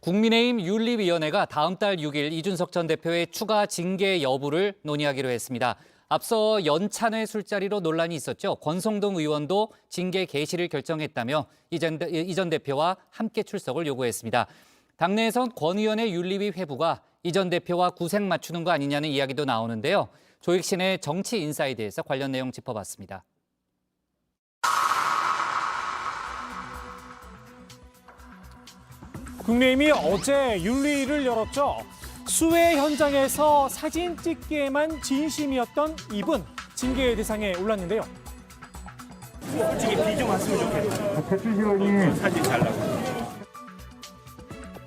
국민의힘 윤리위원회가 다음 달 6일 이준석 전 대표의 추가 징계 여부를 논의하기로 했습니다. 앞서 연찬회 술자리로 논란이 있었죠. 권성동 의원도 징계 개시를 결정했다며 이 전 대표와 함께 출석을 요구했습니다. 당내에선 권 의원의 윤리위 회부가 이 전 대표와 구색 맞추는 거 아니냐는 이야기도 나오는데요. 조익신의 정치 인사이드에서 관련 내용 짚어봤습니다. 국민의힘이 어제 윤리위를 열었죠. 수해 현장에서 사진 찍기에만 진심이었던 이분, 징계 대상에 올랐는데요. 솔직히 비좀 왔으면 좋겠어요. 대표실장님 사진 잘 나고.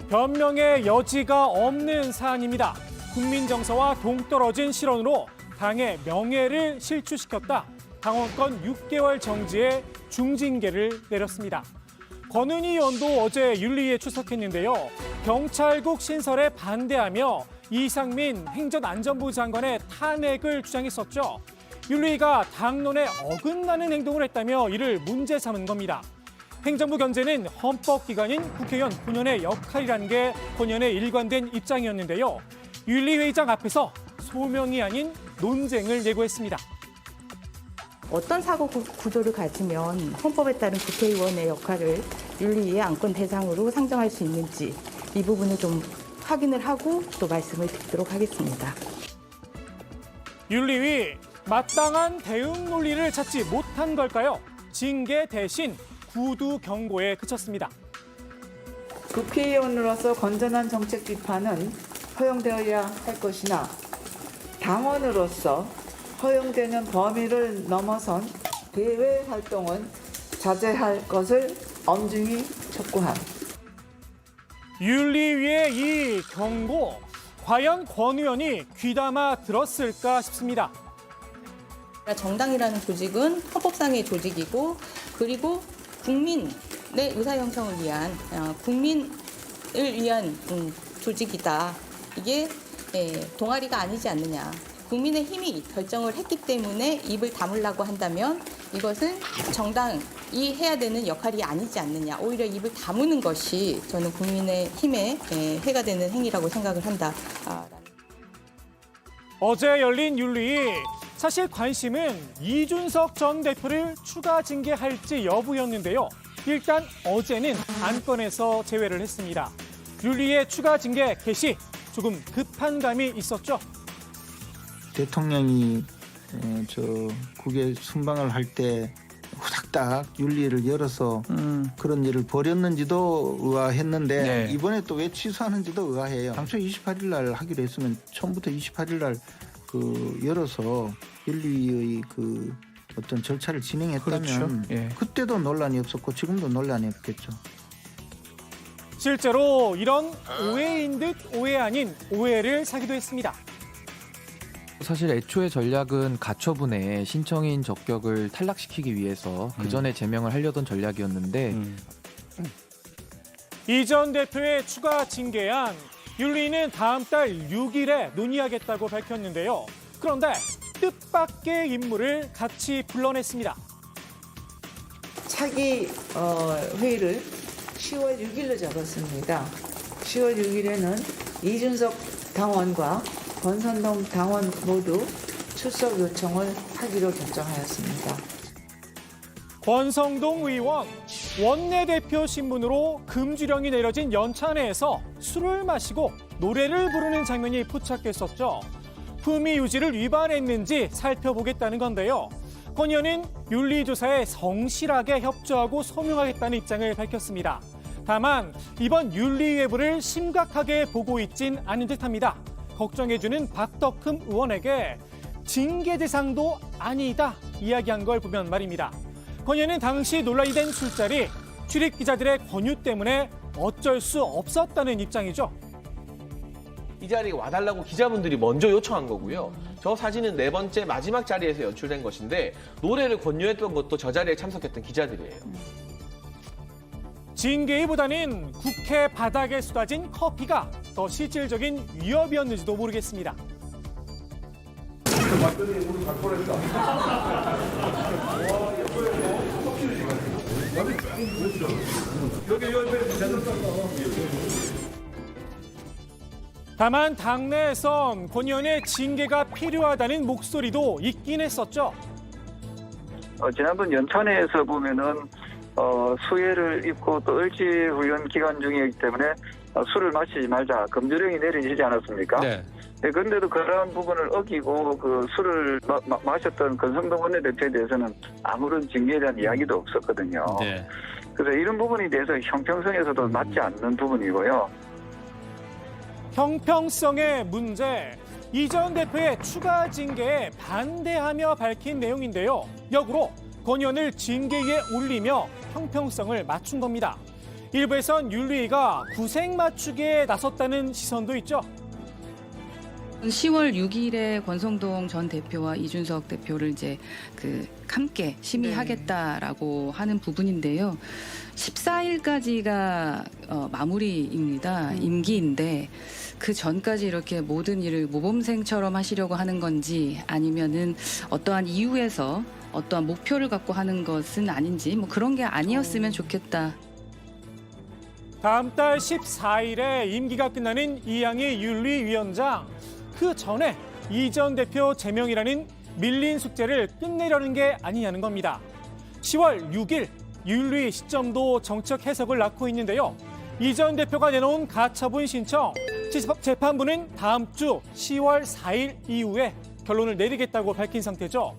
변명의 여지가 없는 사안입니다. 국민 정서와 동떨어진 실언으로 당의 명예를 실추시켰다. 당원권 6개월 정지에 중징계를 내렸습니다. 권은희 의원도 어제 윤리위에 출석했는데요. 경찰국 신설에 반대하며 이상민 행정안전부 장관의 탄핵을 주장했었죠. 윤리위가 당론에 어긋나는 행동을 했다며 이를 문제 삼은 겁니다. 행정부 견제는 헌법기관인 국회의원 본연의 역할이라는 게 본연의 일관된 입장이었는데요. 윤리회의장 앞에서 소명이 아닌 논쟁을 예고했습니다. 어떤 사고 구조를 가지면 헌법에 따른 국회의원의 역할을 윤리위의 안건 대상으로 상정할 수 있는지 이 부분을 좀 확인을 하고 또 말씀을 드리도록 하겠습니다. 윤리위 마땅한 대응 논리를 찾지 못한 걸까요? 징계 대신 구두 경고에 그쳤습니다. 국회의원으로서 건전한 정책 비판은 허용되어야 할 것이나 당원으로서 허용되는 범위를 넘어선 대외 활동은 자제할 것을 엄중히 촉구함. 윤리위의 이 경고, 과연 권 의원이 귀담아 들었을까 싶습니다. 정당이라는 조직은 헌법상의 조직이고 그리고 국민의 의사 형성을 위한 국민을 위한 조직이다. 이게 동아리가 아니지 않느냐. 국민의 힘이 결정을 했기 때문에 입을 다물라고 한다면 이것은 정당이 해야 되는 역할이 아니지 않느냐. 오히려 입을 다무는 것이 저는 국민의 힘에 해가 되는 행위라고 생각을 한다. 어제 열린 윤리위, 사실 관심은 이준석 전 대표를 추가 징계할지 여부였는데요. 일단 어제는 안건에서 제외를 했습니다. 윤리위의 추가 징계 개시, 조금 급한 감이 있었죠. 대통령이 국외 순방을 할 때 후닥닥 윤리를 열어서 그런 일을 벌였는지도 의아했는데 네. 이번에 또 왜 취소하는지도 의아해요. 당초 28일 날 하기로 했으면 처음부터 28일 날 열어서 윤리의 어떤 절차를 진행했다면 그렇죠. 예. 그때도 논란이 없었고 지금도 논란이 없겠죠. 실제로 이런 오해인 듯 오해 아닌 오해를 사기도 했습니다. 사실 애초에 전략은 가처분에 신청인 적격을 탈락시키기 위해서 그 전에 제명을 하려던 전략이었는데 이 전 대표의 추가 징계안, 윤리위는 다음 달 6일에 논의하겠다고 밝혔는데요. 그런데 뜻밖의 인물을 같이 불러냈습니다. 차기 회의를 10월 6일로 잡았습니다. 10월 6일에는 이준석 당원과 권선동 당원 모두 출석 요청을 하기로 결정하였습니다. 권성동 의원, 원내대표 신분으로 금주령이 내려진 연찬회에서 술을 마시고 노래를 부르는 장면이 포착됐었죠. 품위 유지를 위반했는지 살펴보겠다는 건데요. 권 의원은 윤리조사에 성실하게 협조하고 소명하겠다는 입장을 밝혔습니다. 다만 이번 윤리외부를 심각하게 보고 있진 않은 듯합니다. 걱정해주는 박덕흠 의원에게 징계 대상도 아니다 이야기한 걸 보면 말입니다. 권 의원은 당시 논란이 된 술자리, 출입 기자들의 권유 때문에 어쩔 수 없었다는 입장이죠. 이 자리에 와달라고 기자분들이 먼저 요청한 거고요. 저 사진은 네 번째 마지막 자리에서 연출된 것인데 노래를 권유했던 것도 저 자리에 참석했던 기자들이에요. 징계보다는 국회 바닥에 쏟아진 커피가 더 실질적인 위협이었는지도 모르겠습니다. 다만 당내에선 권 의원의 징계가 필요하다는 목소리도 있긴 했었죠. 지난번 연찬회에서 보면은 수혜를 입고 또 을지 훈련 기간 중이기 때문에 술을 마시지 말자 금주령이 내려지지 않았습니까? 네. 네, 그런데도 그러한 부분을 어기고 그 술을 마셨던 권성동 원내대표에 대해서는 아무런 징계에 대한 이야기도 없었거든요. 네. 그래서 이런 부분에 대해서 형평성에서도 맞지 않는 부분이고요. 형평성의 문제, 이 전 대표의 추가 징계에 반대하며 밝힌 내용인데요. 역으로 권 의원을 징계위에 올리며 형평성을 맞춘 겁니다. 일부에선 윤리위가 구색 맞추기에 나섰다는 시선도 있죠. 10월 6일에 권성동 전 대표와 이준석 대표를 이제 함께 심의하겠다라고 하는 부분인데요. 14일까지가 마무리입니다. 임기인데 그 전까지 이렇게 모든 일을 모범생처럼 하시려고 하는 건지 아니면은 어떠한 이유에서 어떠한 목표를 갖고 하는 것은 아닌지 뭐 그런 게 아니었으면 좋겠다. 다음 달 14일에 임기가 끝나는 이양희 윤리위원장. 그 전에 이 전 대표 제명이라는 밀린 숙제를 끝내려는 게 아니냐는 겁니다. 10월 6일 윤리 시점도 정책 해석을 낳고 있는데요. 이 전 대표가 내놓은 가처분 신청, 재판부는 다음 주 10월 4일 이후에 결론을 내리겠다고 밝힌 상태죠.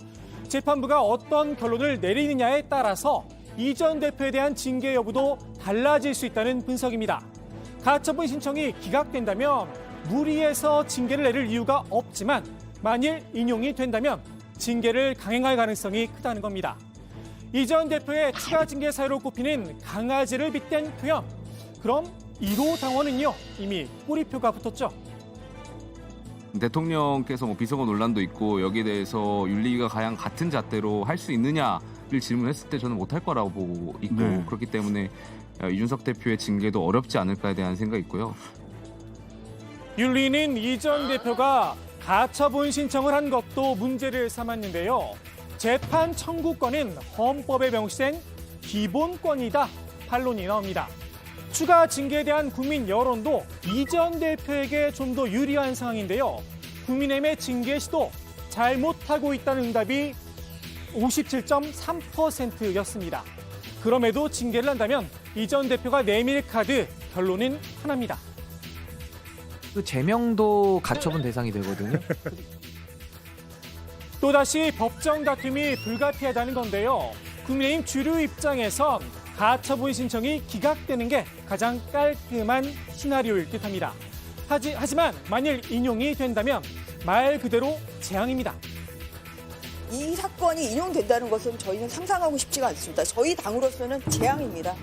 재판부가 어떤 결론을 내리느냐에 따라서 이 전 대표에 대한 징계 여부도 달라질 수 있다는 분석입니다. 가처분 신청이 기각된다면 무리해서 징계를 내릴 이유가 없지만 만일 인용이 된다면 징계를 강행할 가능성이 크다는 겁니다. 이 전 대표의 추가 징계 사유로 꼽히는 강아지를 빗댄 표현. 그럼 1호 당원은요 이미 꼬리표가 붙었죠. 대통령께서 비서관 논란도 있고 여기에 대해서 윤리위가 과연 같은 잣대로 할 수 있느냐를 질문했을 때 저는 못할 거라고 보고 있고 그렇기 때문에 이준석 대표의 징계도 어렵지 않을까에 대한 생각이 있고요. 윤리는 이 전 대표가 가처분 신청을 한 것도 문제를 삼았는데요. 재판 청구권은 헌법에 명시된 기본권이다 반론이 나옵니다. 추가 징계에 대한 국민 여론도 이 전 대표에게 좀 더 유리한 상황인데요. 국민의힘의 징계 시도 잘못하고 있다는 응답이 57.3%였습니다. 그럼에도 징계를 한다면 이 전 대표가 내밀 카드 결론은 하나입니다. 그 제명도 가처분 대상이 되거든요. 또다시 법정 다툼이 불가피하다는 건데요. 국민의힘 주류 입장에선 가처분 신청이 기각되는 게 가장 깔끔한 시나리오일 듯합니다. 하지만 만일 인용이 된다면 말 그대로 재앙입니다. 이 사건이 인용된다는 것은 저희는 상상하고 싶지가 않습니다. 저희 당으로서는 재앙입니다.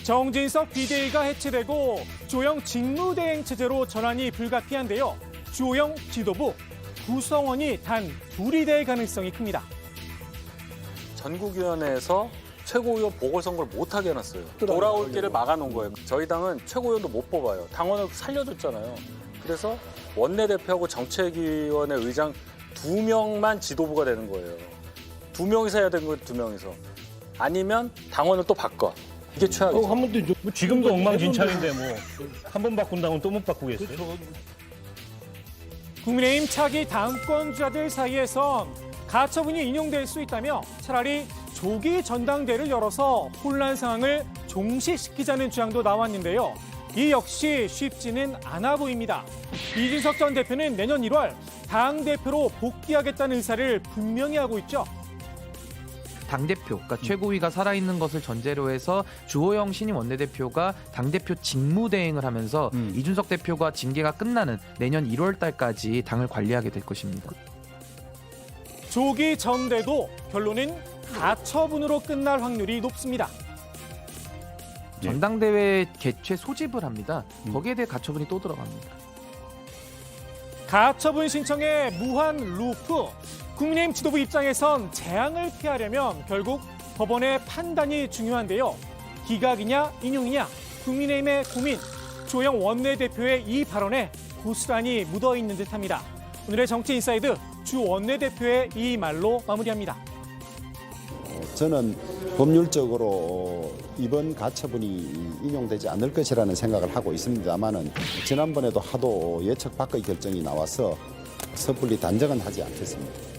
정진석 비대위가 해체되고 조영 직무대행 체제로 전환이 불가피한데요. 조영 지도부 구성원이 단 둘이 될 가능성이 큽니다. 전국위원회에서 최고위원 보궐선거를 못하게 해놨어요. 돌아올 길을 막아놓은 거예요. 저희 당은 최고위원도 못 뽑아요. 당원을 살려줬잖아요. 그래서 원내대표하고 정책위원회 의장 2명만 지도부가 되는 거예요. 2명이서 해야 되는 거예요. 2명이서. 아니면 당원을 또 바꿔. 이게 최악이죠. 한 번도 지금도 엉망진창인데 뭐 한 번 바꾼다면 또 못 바꾸겠어요? 국민의힘 차기 당권주자들 사이에선 가처분이 인용될 수 있다며 차라리 조기 전당대회를 열어서 혼란 상황을 종식시키자는 주장도 나왔는데요. 이 역시 쉽지는 않아 보입니다. 이준석 전 대표는 내년 1월 당대표로 복귀하겠다는 의사를 분명히 하고 있죠. 당대표, 그러니까 최고위가 살아있는 것을 전제로 해서 주호영 신임 원내대표가 당대표 직무대행을 하면서 이준석 대표가 징계가 끝나는 내년 1월 달까지 당을 관리하게 될 것입니다. 조기 전대도 결론은 가처분으로 끝날 확률이 높습니다. 전당대회 개최 소집을 합니다. 거기에 대해 가처분이 또 들어갑니다. 가처분 신청의 무한 루프. 국민의힘 지도부 입장에선 재앙을 피하려면 결국 법원의 판단이 중요한데요. 기각이냐 인용이냐 국민의힘의 고민. 조영 원내대표의 이 발언에 고스란히 묻어있는 듯합니다. 오늘의 정치인사이드 주 원내대표의 이 말로 마무리합니다. 저는 법률적으로 이번 가처분이 인용되지 않을 것이라는 생각을 하고 있습니다만은 지난번에도 하도 예측 밖의 결정이 나와서 섣불리 단정은 하지 않겠습니다.